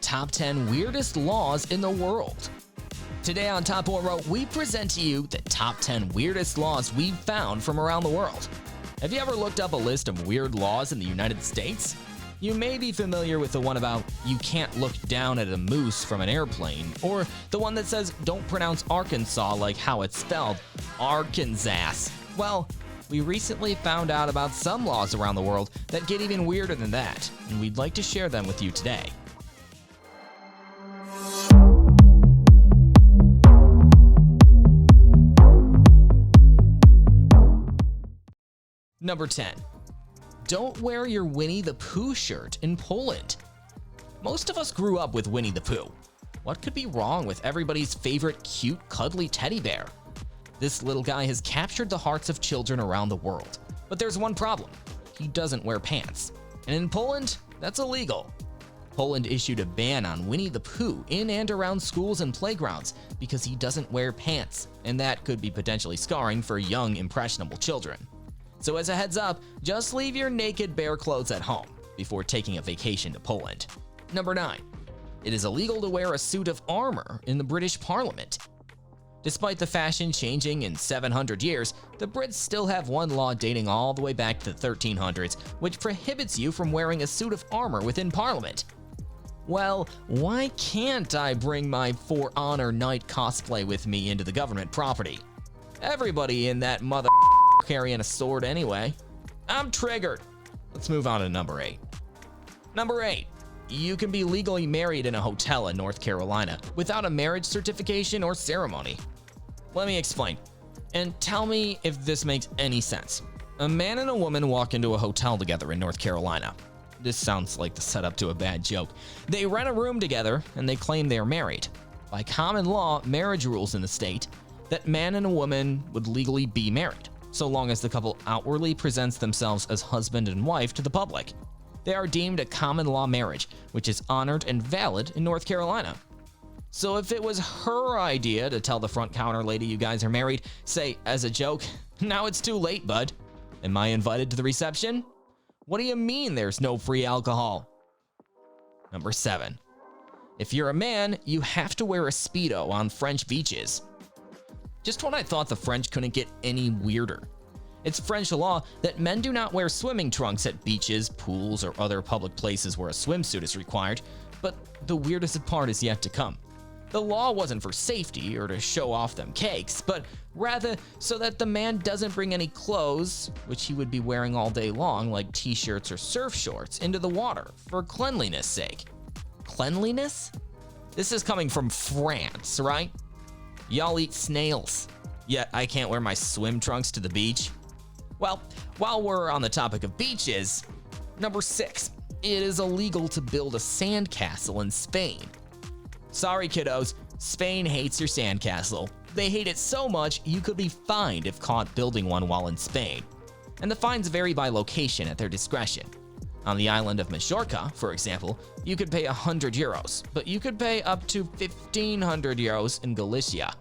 top 10 weirdest laws in the world. Today on Toporo, we present to you the top 10 weirdest laws we've found from around the world. Have you ever looked up a list of weird laws in the United States? You may be familiar with the one about you can't look down at a moose from an airplane, or the one that says don't pronounce Arkansas like how it's spelled, Arkansas. Well, we recently found out about some laws around the world that get even weirder than that, and we'd like to share them with you today. Number 10. Don't wear your Winnie the Pooh shirt in Poland. Most of us grew up with Winnie the Pooh. What could be wrong with everybody's favorite cute, cuddly teddy bear? This little guy has captured the hearts of children around the world. But there's one problem. He doesn't wear pants. And in Poland, that's illegal. Poland issued a ban on Winnie the Pooh in and around schools and playgrounds because he doesn't wear pants, and that could be potentially scarring for young, impressionable children. So as a heads up, just leave your naked bear clothes at home before taking a vacation to Poland. Number 9. It is illegal to wear a suit of armor in the British Parliament. Despite the fashion changing in 700 years, the Brits still have one law dating all the way back to the 1300s, which prohibits you from wearing a suit of armor within Parliament. Well, why can't I bring my For Honor Knight cosplay with me into the government property? Everybody in that mother carrying a sword anyway. I'm triggered. Let's move on to number 8. Number 8. You can be legally married in a hotel in North Carolina without a marriage certification or ceremony. Let me explain, and tell me if this makes any sense. A man and a woman walk into a hotel together in North Carolina. This sounds like the setup to a bad joke. They rent a room together and they claim they are married. By common law, marriage rules in the state that man and a woman would legally be married, so long as the couple outwardly presents themselves as husband and wife to the public. They are deemed a common law marriage, which is honored and valid in North Carolina. So if it was her idea to tell the front counter lady you guys are married, say as a joke, now it's too late, bud. Am I invited to the reception? What do you mean there's no free alcohol? Number 7. If you're a man, you have to wear a Speedo on French beaches. Just when I thought the French couldn't get any weirder. It's French law that men do not wear swimming trunks at beaches, pools, or other public places where a swimsuit is required, but the weirdest part is yet to come. The law wasn't for safety or to show off them cakes, but rather so that the man doesn't bring any clothes, which he would be wearing all day long like t-shirts or surf shorts, into the water for cleanliness' sake. Cleanliness? This is coming from France, right? Y'all eat snails, yet I can't wear my swim trunks to the beach. Well, while we're on the topic of beaches, number 6, it is illegal to build a sandcastle in Spain. Sorry kiddos, Spain hates your sandcastle. They hate it so much you could be fined if caught building one while in Spain. And the fines vary by location at their discretion. On the island of Majorca, for example, you could pay €100, but you could pay up to €1,500 in Galicia.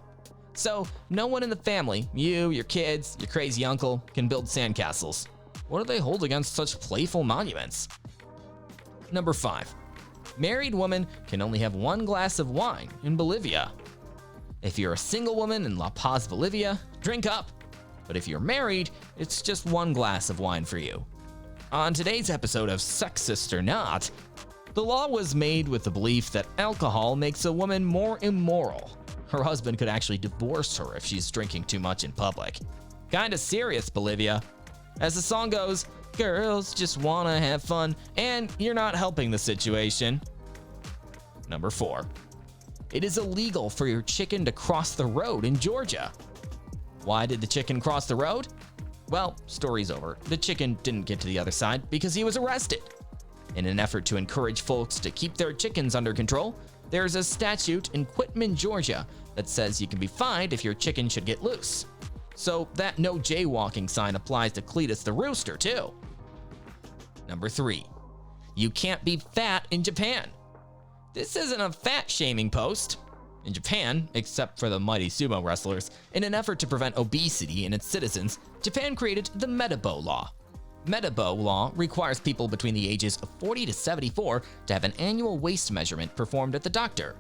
So, no one in the family, you, your kids, your crazy uncle, can build sandcastles. What do they hold against such playful monuments? Number 5. Married women can only have one glass of wine in Bolivia. If you're a single woman in La Paz, Bolivia, drink up. But if you're married, it's just one glass of wine for you. On today's episode of Sexist or Not, the law was made with the belief that alcohol makes a woman more immoral. Her husband could actually divorce her if she's drinking too much in public. Kinda serious, Bolivia. As the song goes, girls just wanna have fun, and you're not helping the situation. Number 4. It is illegal for your chicken to cross the road in Georgia. Why did the chicken cross the road? Well, story's over. The chicken didn't get to the other side because he was arrested. In an effort to encourage folks to keep their chickens under control, there's a statute in Quitman, Georgia that says you can be fined if your chicken should get loose. So that no jaywalking sign applies to Cletus the rooster too. Number 3. You can't be fat in Japan. This isn't a fat shaming post. In Japan, except for the mighty sumo wrestlers, in an effort to prevent obesity in its citizens, Japan created the Metabo Law. Medabo law requires people between the ages of 40 to 74 to have an annual waist measurement performed at the doctor.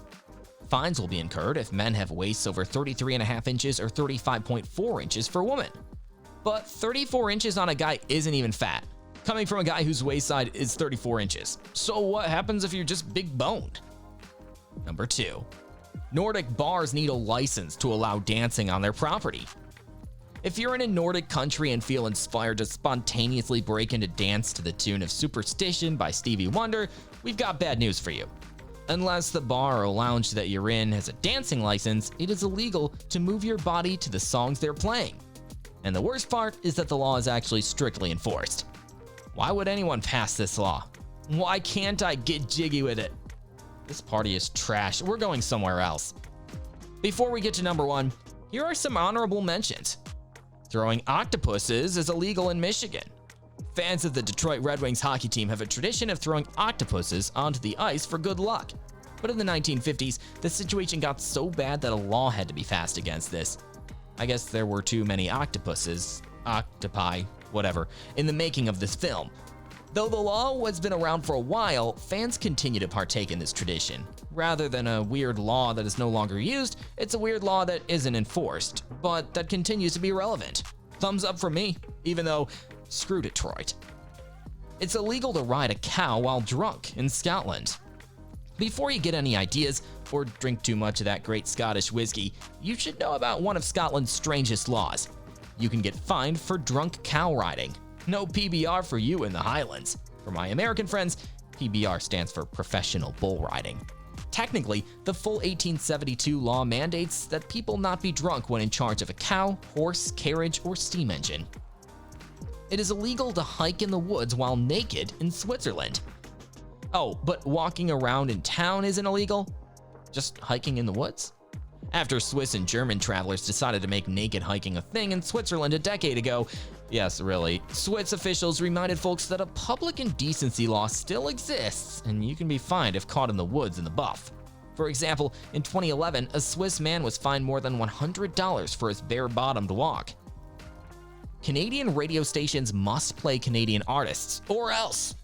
Fines will be incurred if men have waists over 33.5 inches or 35.4 inches for women. But 34 inches on a guy isn't even fat, coming from a guy whose waist size is 34 inches. So what happens if you're just big boned? Number 2. Nordic bars need a license to allow dancing on their property. If you're in a Nordic country and feel inspired to spontaneously break into dance to the tune of Superstition by Stevie Wonder, we've got bad news for you. Unless the bar or lounge that you're in has a dancing license, it is illegal to move your body to the songs they're playing. And the worst part is that the law is actually strictly enforced. Why would anyone pass this law? Why can't I get jiggy with it? This party is trash. We're going somewhere else. Before we get to number 1, here are some honorable mentions. Throwing octopuses is illegal in Michigan. Fans of the Detroit Red Wings hockey team have a tradition of throwing octopuses onto the ice for good luck. But in the 1950s, the situation got so bad that a law had to be passed against this. I guess there were too many octopi, whatever, in the making of this film. Though the law has been around for a while, fans continue to partake in this tradition. Rather than a weird law that is no longer used, it's a weird law that isn't enforced, but that continues to be relevant. Thumbs up from me, even though screw Detroit. It's illegal to ride a cow while drunk in Scotland. Before you get any ideas or drink too much of that great Scottish whiskey, you should know about one of Scotland's strangest laws. You can get fined for drunk cow riding. No PBR for you in the Highlands. For my American friends, PBR stands for professional bull riding. Technically, the full 1872 law mandates that people not be drunk when in charge of a cow, horse, carriage, or steam engine. It is illegal to hike in the woods while naked in Switzerland. Oh, but walking around in town isn't illegal? Just hiking in the woods? After Swiss and German travelers decided to make naked hiking a thing in Switzerland a decade ago, yes, really, Swiss officials reminded folks that a public indecency law still exists, and you can be fined if caught in the woods in the buff. For example, in 2011, a Swiss man was fined more than $100 for his bare-bottomed walk. Canadian radio stations must play Canadian artists, or else.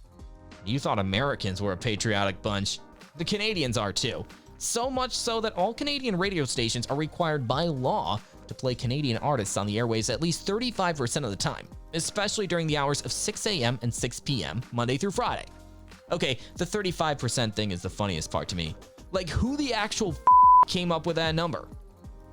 You thought Americans were a patriotic bunch. The Canadians are too. So much so that all Canadian radio stations are required by law to play Canadian artists on the airwaves at least 35% of the time, especially during the hours of 6 a.m. and 6 p.m. Monday through Friday. Okay, the 35% thing is the funniest part to me. Like, who the actual came up with that number?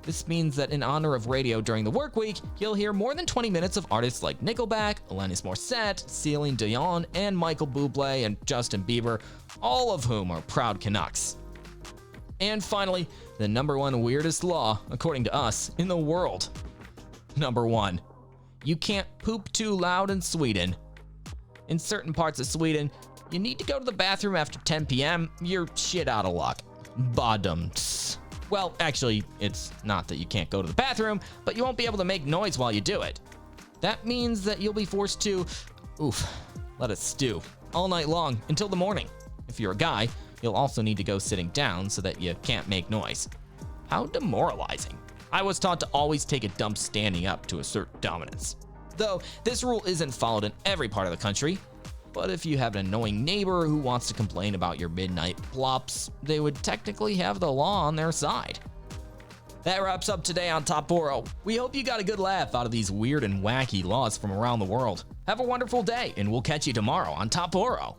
This means that in honor of radio during the work week, you'll hear more than 20 minutes of artists like Nickelback, Alanis Morissette, Celine Dion, and Michael Bublé and Justin Bieber, all of whom are proud Canucks. And finally, the number 1 weirdest law, according to us, in the world. Number 1. You can't poop too loud in Sweden. In certain parts of Sweden, you need to go to the bathroom after 10 p.m., you're shit out of luck. Badums. Well, actually, it's not that you can't go to the bathroom, but you won't be able to make noise while you do it. That means that you'll be forced to, let it stew, all night long until the morning. If you're a guy, you'll also need to go sitting down so that you can't make noise. How demoralizing. I was taught to always take a dump standing up to assert dominance. Though, this rule isn't followed in every part of the country. But if you have an annoying neighbor who wants to complain about your midnight plops, they would technically have the law on their side. That wraps up today on Toporo. We hope you got a good laugh out of these weird and wacky laws from around the world. Have a wonderful day, and we'll catch you tomorrow on Toporo.